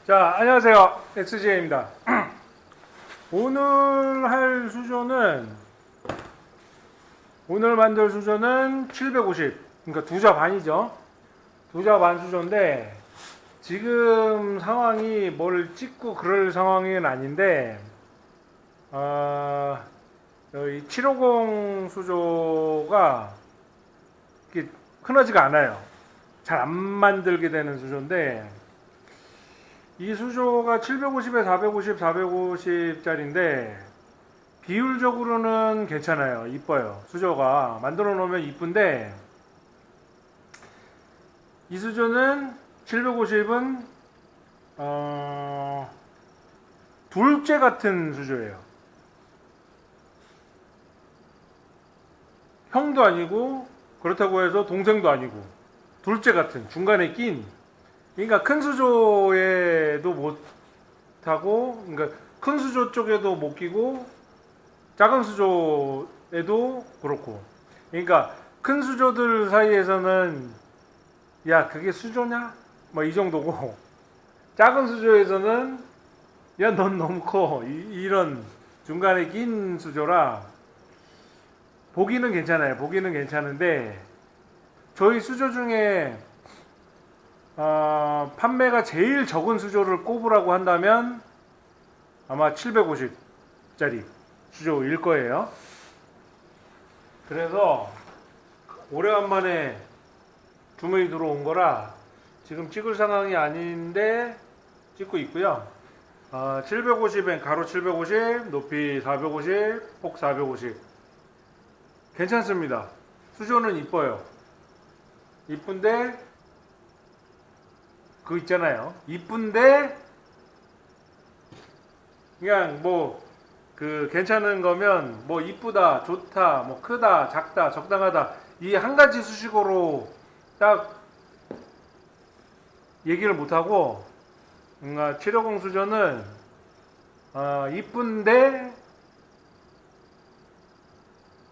자, 안녕하세요. XJ입니다. 오늘 만들 수조는 750, 그러니까 2자 반이죠. 2자 반 수조인데, 지금 상황이 뭘 찍고 그럴 상황은 아닌데, 이 750 수조가 이렇게 흔하지가 않아요. 잘 안 만들게 되는 수조인데, 이 수조가 750에 450, 450짜리인데 비율적으로는 괜찮아요. 이뻐요. 수조가 만들어 놓으면 이쁜데, 이 수조는 750은 둘째 같은 수조예요. 형도 아니고 그렇다고 해서 동생도 아니고 둘째 같은 중간에 낀, 그러니까 큰 수조에도 못 타고, 그러니까 큰 수조 쪽에도 못 끼고 작은 수조에도 그렇고, 그러니까 큰 수조들 사이에서는 야 그게 수조냐? 뭐 이 정도고, 작은 수조에서는 야 넌 너무 커, 이런 중간에 낀 수조라 보기는 괜찮아요. 보기는 괜찮은데 저희 수조 중에 판매가 제일 적은 수조를 꼽으라고 한다면 아마 750짜리 수조일 거예요. 그래서 오래간만에 주문이 들어온 거라 지금 찍을 상황이 아닌데 찍고 있고요. 750엔 가로 750, 높이 450, 폭 450. 괜찮습니다. 수조는 이뻐요. 이쁜데 그거 있잖아요. 이쁜데 그냥 뭐 그 괜찮은 거면 뭐 이쁘다, 좋다, 뭐 크다, 작다, 적당하다, 이 한 가지 수식어로 딱 얘기를 못 하고, 뭔가 750 수저는 이쁜데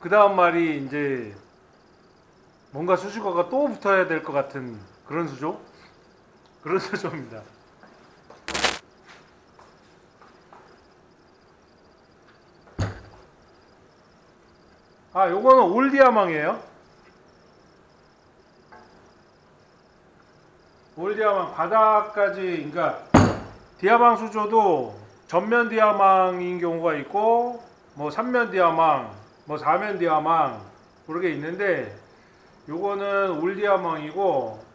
그 다음 말이 이제 뭔가 수식어가 또 붙어야 될 것 같은 그런 수조, 그런 수조입니다. 요거는 올디아망이에요. 올디아망 바닥까지, 그러니까 디아망 수조도 전면 디아망인 경우가 있고, 뭐 3면 디아망, 뭐 4면 디아망 그렇게 있는데, 요거는 올디아망이고,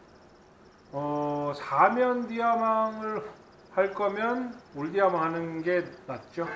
4면 디아망을 할 거면 올디아망 하는 게 낫죠.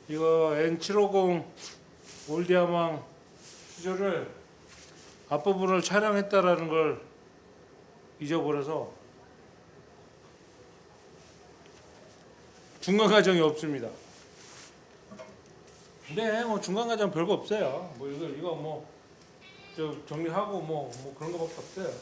이거 N750 올디아망 수조를 앞부분을 촬영했다라는 걸 잊어버려서 중간 과정이 없습니다. 근데 뭐 중간 과정 별거 없어요. 뭐 이거 뭐 저 정리하고 뭐 그런 거밖에 없어요.